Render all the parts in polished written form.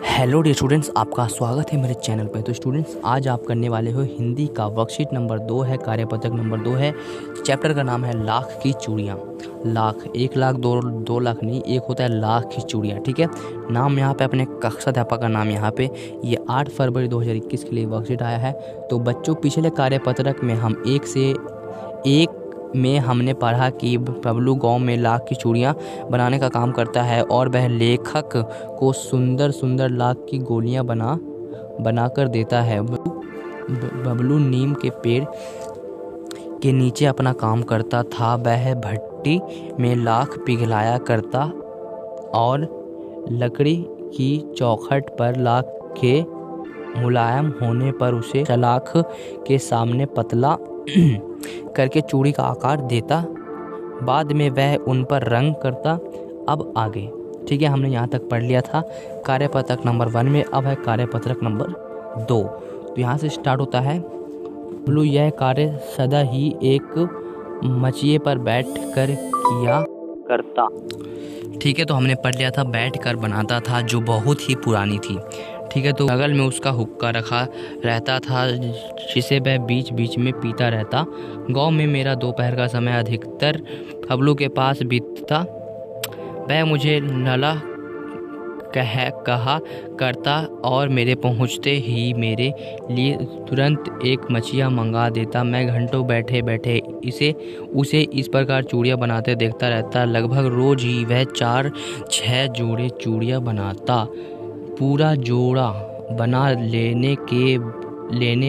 Hello dear students, आपका स्वागत है मेरे चैनल पर। तो स्टूडेंट्स, आज आप करने वाले हो हिंदी का वर्कशीट नंबर 2 है, कार्यपत्रक नंबर 2 है। चैप्टर का नाम है लाख की चूड़ियाँ। लाख, 1 लाख, 2 लाख नहीं, एक होता है लाख की चूड़ियाँ। ठीक है, नाम यहाँ पे अपने कक्षा अध्यापक का नाम यहाँ पे ये 8 फरवरी 2021 के लिए वर्कशीट आया है। तो बच्चों, पिछले कार्यपत्रक में हम 1 से 1 में हमने पढ़ा कि बबलू गांव में लाख की चूड़ियाँ बनाने का काम करता है और वह लेखक को सुंदर सुंदर लाख की गोलियाँ बनाकर देता है। बबलू नीम के पेड़ के नीचे अपना काम करता था। वह भट्टी में लाख पिघलाया करता और लकड़ी की चौखट पर लाख के मुलायम होने पर उसे सलाख के सामने पतला करके चूड़ी का आकार देता। बाद में वह उन पर रंग करता। अब आगे, ठीक है, हमने यहाँ तक पढ़ लिया था कार्यपत्रक नंबर 1 में। अब है कार्यपत्रक नंबर 2। तो यहाँ से स्टार्ट होता है। बबलू यह कार्य सदा ही एक मचिए पर बैठ कर किया करता। ठीक है, तो हमने पढ़ लिया था बैठ कर बनाता था, जो बहुत ही पुरानी थी। ठीक है, तो बगल में उसका हुक्का रखा रहता था जिसे वह बीच बीच में पीता रहता। गांव में मेरा दोपहर का समय अधिकतर बबलू के पास बीतता। वह मुझे नला कहा करता और मेरे पहुंचते ही मेरे लिए तुरंत एक मछिया मंगा देता। मैं घंटों बैठे बैठे उसे इस प्रकार चूड़ियाँ बनाते देखता रहता। लगभग रोज ही वह 4-6 जोड़े चूड़ियाँ बनाता। पूरा जोड़ा बना लेने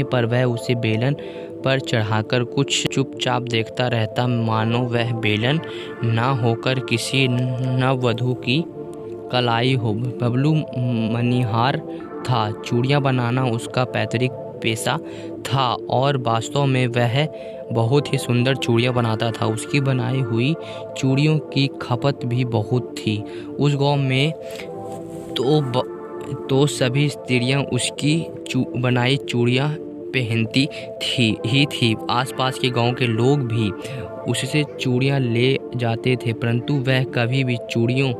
पर वह उसे बेलन पर चढ़ाकर कुछ चुपचाप देखता रहता, मानो वह बेलन ना होकर किसी नववधू की कलाई हो। बबलू मनीहार था। चूड़ियाँ बनाना उसका पैतृक पेशा था और वास्तव में वह बहुत ही सुंदर चूड़ियाँ बनाता था। उसकी बनाई हुई चूड़ियों की खपत भी बहुत थी। उस गांव में तो सभी स्त्रियां उसकी बनाई चूड़ियाँ पहनती थी। आसपास के गांव के लोग भी उससे चूड़ियाँ ले जाते थे, परंतु वह कभी भी चूड़ियों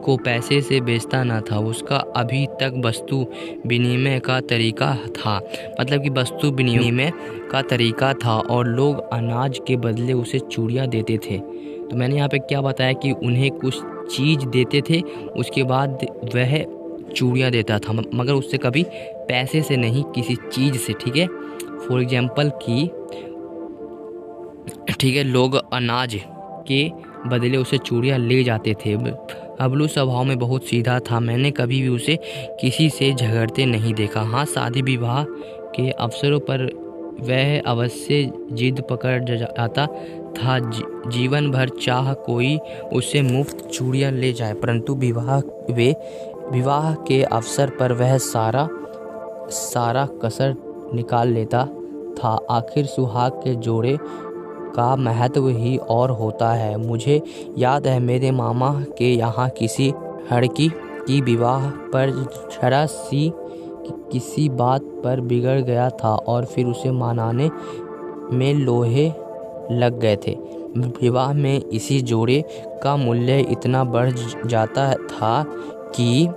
को पैसे से बेचता न था। उसका अभी तक वस्तु विनिमय का तरीका था, मतलब कि वस्तु विनिमय का तरीका था और लोग अनाज के बदले उसे चूड़ियाँ देते थे। तो मैंने यहाँ पे क्या बताया कि उन्हें कुछ चीज़ देते थे, उसके बाद वह चूड़ियाँ देता था, मगर उससे कभी पैसे से नहीं, किसी चीज़ से। ठीक है, फॉर एग्जाम्पल कि ठीक है, लोग अनाज के बदले उसे चूड़ियाँ ले जाते थे। बबलू स्वभाव में बहुत सीधा था। मैंने कभी भी उसे किसी से झगड़ते नहीं देखा। हाँ, शादी विवाह के अवसरों पर वह अवश्य जिद पकड़ जाता था। जीवन भर चाह कोई उससे मुफ्त चूड़ियाँ ले जाए, परंतु विवाह के अवसर पर वह सारा कसर निकाल लेता था। आखिर सुहाग के जोड़े का महत्व ही और होता है। मुझे याद है, मेरे मामा के यहाँ किसी लड़की की विवाह पर जरा सी किसी बात पर बिगड़ गया था और फिर उसे मनाने में लोहे लग गए थे। विवाह में इसी जोड़े का मूल्य इतना बढ़ जाता था कि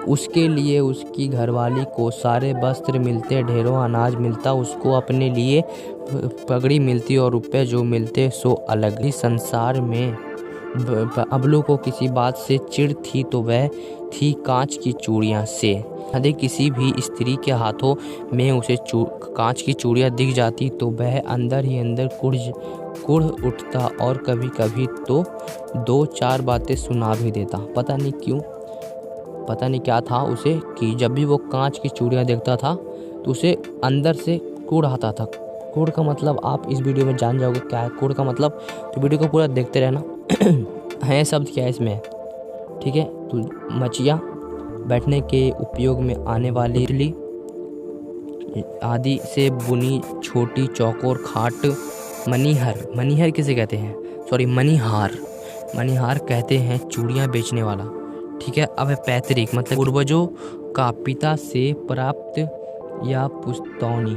उसके लिए उसकी घरवाली को सारे वस्त्र मिलते, ढेरों अनाज मिलता, उसको अपने लिए पगड़ी मिलती और रुपए जो मिलते सो अलग ही। संसार में बबलू को किसी बात से चिढ़ थी तो वह थी कांच की चूड़ियाँ से। यदि किसी भी स्त्री के हाथों में उसे कांच की चूड़ियाँ दिख जाती तो वह अंदर ही अंदर कुढ़ उठता और कभी कभी तो 2-4 बातें सुना भी देता। पता नहीं क्यों, पता नहीं क्या था उसे कि जब भी वो कांच की चूड़ियाँ देखता था तो उसे अंदर से कुढ़ आता था। कुढ़ का मतलब आप इस वीडियो में जान जाओगे क्या है कुढ़ का मतलब, तो वीडियो को पूरा देखते रहना। है शब्द क्या है इसमें, ठीक है। तो मचिया बैठने के उपयोग में आने वाली इडली आदि से बुनी छोटी चौकोर खाट। मनीहर किसे कहते हैं, सॉरी मनीहार कहते हैं चूड़ियाँ बेचने वाला। ठीक है, अब है पैतृक, मतलब पूर्वजों का, पिता से प्राप्त या पुश्तैनी।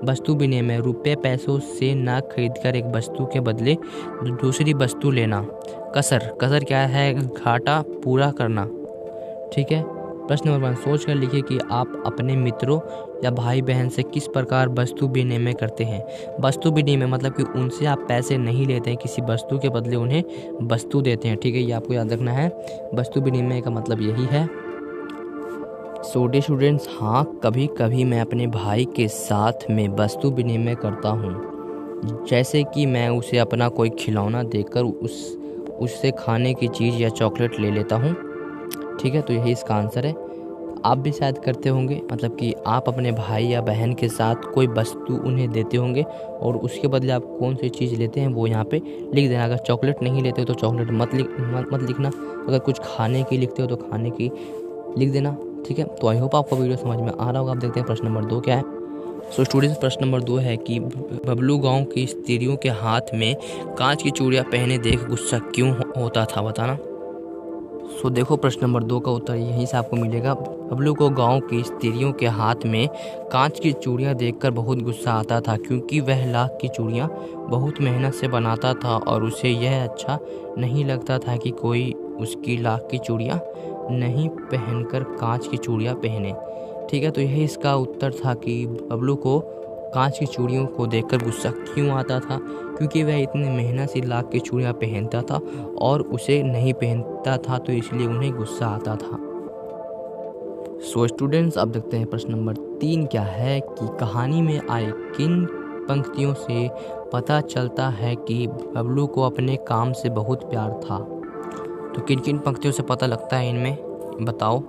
वस्तु विनिमय, रुपये पैसों से ना खरीदकर एक वस्तु के बदले दूसरी वस्तु लेना। कसर, कसर क्या है? घाटा पूरा करना। ठीक है। प्रश्न नंबर 1, सोच कर लिखिए कि आप अपने मित्रों या भाई बहन से किस प्रकार वस्तु विनिमय करते हैं। वस्तु विनिमय मतलब कि उनसे आप पैसे नहीं लेते हैं, किसी वस्तु के बदले उन्हें वस्तु देते हैं। ठीक है, ये आपको याद रखना है। वस्तु विनिमय का मतलब यही है। सो डियर स्टूडेंट्स, हाँ, कभी कभी मैं अपने भाई के साथ में वस्तु विनिमय करता हूँ, जैसे कि मैं उसे अपना कोई खिलौना देकर उससे खाने की चीज़ या चॉकलेट ले लेता हूँ। ठीक है, तो यही इसका आंसर है। आप भी शायद करते होंगे, मतलब कि आप अपने भाई या बहन के साथ कोई वस्तु उन्हें देते होंगे और उसके बदले आप कौन सी चीज़ लेते हैं वो यहाँ पे लिख देना। अगर चॉकलेट नहीं लेते हो तो चॉकलेट मत लिखना। अगर कुछ खाने की लिखते हो तो खाने की लिख देना। ठीक है, तो आई होप आपको वीडियो समझ में आ रहा होगा। आप देखते हैं प्रश्न नंबर 2 क्या है। सो स्टूडेंट्स, प्रश्न नंबर 2 है कि बबलू गांव की स्त्रियों के हाथ में कांच की चूड़ियाँ पहने देख गुस्सा क्यों होता था, बताना। सो देखो, प्रश्न नंबर 2 का उत्तर यहीं से आपको मिलेगा। बबलू को गांव की स्त्रियों के हाथ में कांच की चूड़ियाँ देखकर बहुत गुस्सा आता था, क्योंकि वह लाख की चूड़ियाँ बहुत मेहनत से बनाता था और उसे यह अच्छा नहीं लगता था कि कोई उसकी लाख की चूड़ियाँ नहीं पहनकर कांच की चूड़ियाँ पहने। ठीक है, तो यही इसका उत्तर था कि बबलू को कांच की चूड़ियों को देखकर गुस्सा क्यों आता था, क्योंकि वह इतनी मेहनत से लाख की चूड़ियाँ पहनता था और उसे नहीं पहनता था, तो इसलिए उन्हें गुस्सा आता था। सो स्टूडेंट्स, अब देखते हैं प्रश्न नंबर 3 क्या है कि कहानी में आए किन पंक्तियों से पता चलता है कि बबलू को अपने काम से बहुत प्यार था। तो किन किन पंक्तियों से पता लगता है इनमें, बताओ।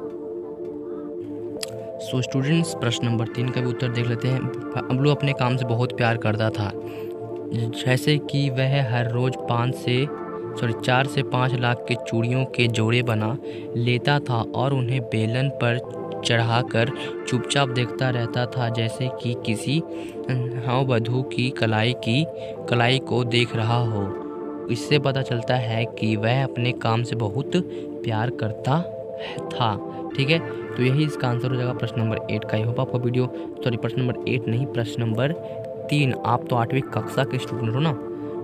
सो स्टूडेंट्स, प्रश्न नंबर 3 का भी उत्तर देख लेते हैं। बबलू अपने काम से बहुत प्यार करता था, जैसे कि वह हर रोज़ 4 से 5 लाख के चूड़ियों के जोड़े बना लेता था और उन्हें बेलन पर चढ़ाकर चुपचाप देखता रहता था, जैसे कि किसी नववधू की कलाई को देख रहा हो। इससे पता चलता है कि वह अपने काम से बहुत प्यार करता था। ठीक है, तो यही इसका आंसर हो जाएगा प्रश्न नंबर 8 का। आई होप आपको वीडियो, प्रश्न नंबर 8 नहीं, प्रश्न नंबर 3। आप तो 8वीं कक्षा के स्टूडेंट हो ना।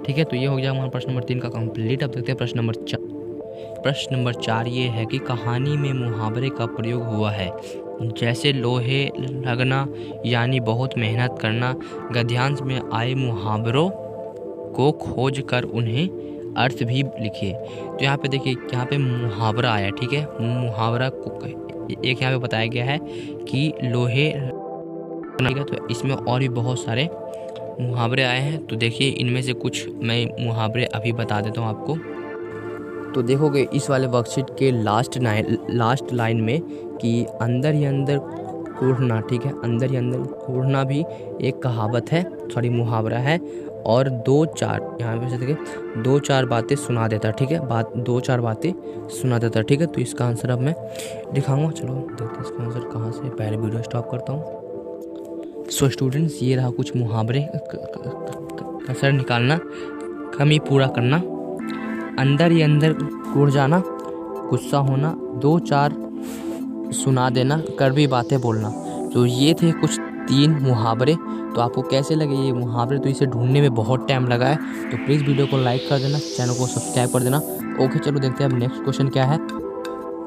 ठीक है, तो ये हो गया हमारा प्रश्न नंबर 3 का कंप्लीट। अब देखते हैं प्रश्न नंबर 4। प्रश्न नंबर 4 ये है कि कहानी में मुहावरे का प्रयोग हुआ है, जैसे लोहे लगना यानी बहुत मेहनत करना। गद्यांश में आए मुहावरों को खोज कर उन्हें अर्थ भी लिखिए। तो यहाँ पे देखिए, यहाँ पे मुहावरा आया। ठीक है, मुहावरा को एक यहाँ पे बताया गया है कि लोहे, तो इसमें और भी बहुत सारे मुहावरे आए हैं। तो देखिए, इनमें से कुछ मैं मुहावरे अभी बता देता हूँ आपको। तो देखोगे इस वाले वर्कशीट के लास्ट लाइन में कि अंदर ही अंदर कूढ़ना। ठीक है, अंदर ही अंदर कूढ़ना भी एक कहावत है, मुहावरा है। और 2-4 यहाँ पे देखिए 2-4 बातें सुना देता। ठीक है, 2-4 बातें सुना देता। ठीक है, तो इसका आंसर अब मैं दिखाऊंगा। चलो देखते हैं इसका आंसर कहाँ से। पहले वीडियो स्टॉप करता हूँ। सो स्टूडेंट्स, ये रहा कुछ मुहावरे। कसर निकालना, कमी पूरा करना, अंदर ही अंदर कूढ़ जाना, गुस्सा होना, 2-4 सुना देना, कड़वी बातें बोलना। तो ये थे कुछ 3 मुहावरे। तो आपको कैसे लगे ये मुहावरे? तो इसे ढूंढने में बहुत टाइम लगा है, तो प्लीज़ वीडियो को लाइक कर देना, चैनल को सब्सक्राइब कर देना। ओके, चलो देखते हैं अब नेक्स्ट क्वेश्चन क्या है।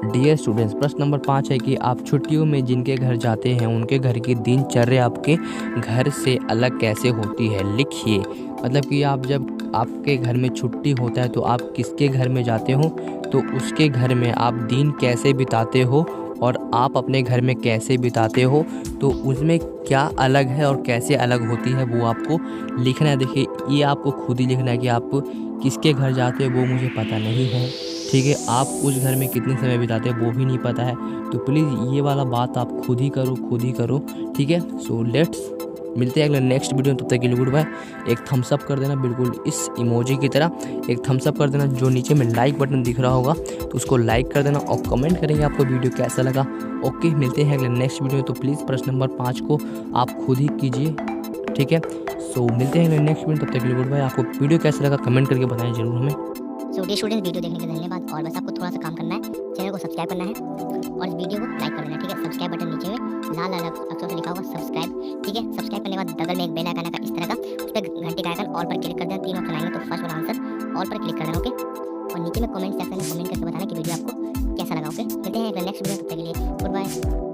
डियर स्टूडेंट्स, प्रश्न नंबर 5 है कि आप छुट्टियों में जिनके घर जाते हैं उनके घर की दिनचर्या आपके घर से अलग कैसे होती है, लिखिए। मतलब कि आप जब आपके घर में छुट्टी होता है तो आप किसके घर में जाते हो, तो उसके घर में आप दिन कैसे बिताते हो और आप अपने घर में कैसे बिताते हो, तो उसमें क्या अलग है और कैसे अलग होती है वो आपको लिखना है। देखिए, ये आपको खुद ही लिखना है कि आप किसके घर जाते हो वो मुझे पता नहीं है। ठीक है, आप उस घर में कितने समय बिताते हैं वो भी नहीं पता है। तो प्लीज़ ये वाला बात आप खुद ही करो। ठीक है, सो लेट्स मिलते हैं अगले नेक्स्ट वीडियो में। तब तक के लिए गुड बाय। एक थम्स अप कर देना, बिल्कुल इस इमोजी की तरह एक थम्स अप कर देना। जो नीचे में लाइक बटन दिख रहा होगा तो उसको लाइक कर देना और कमेंट करेंगे आपको वीडियो कैसा लगा। ओके, मिलते हैं अगले नेक्स्ट वीडियो में। तो प्लीज़ प्रश्न नंबर 5 को आप खुद ही कीजिए। ठीक है, सो मिलते हैं अगले नेक्स्ट वीडियो। तब तक के लिए गुड बाय। आपको वीडियो कैसा लगा कमेंट करके बताएं जरूर हमें। सो डियर स्टूडेंट्स, वीडियो देखने के लिए धन्यवाद। और बस आपको थोड़ा सा काम करना है, चैनल को सब्सक्राइब करना है और इस वीडियो को लाइक कर देना। ठीक है, सब्सक्राइब बटन नीचे में लाल लाल अक्षरों से लिखा होगा सब्सक्राइब। ठीक है, सब्सक्राइब करने के बाद बगल में एक बेल आइकन आएगा इस तरह का, उस पर घंटी का आइकन ऑल पर क्लिक कर देना। 3 ऑप्शन आएंगे तो फर्स्ट वाला आंसर ऑल पर क्लिक कर देना। ओके, और नीचे में कमेंट सेक्शन में कमेंट करके बताना कि वीडियो आपको कैसा लगा। ओके, मिलते हैं नेक्स्ट वीडियो, तब तक के लिए गुड बाय।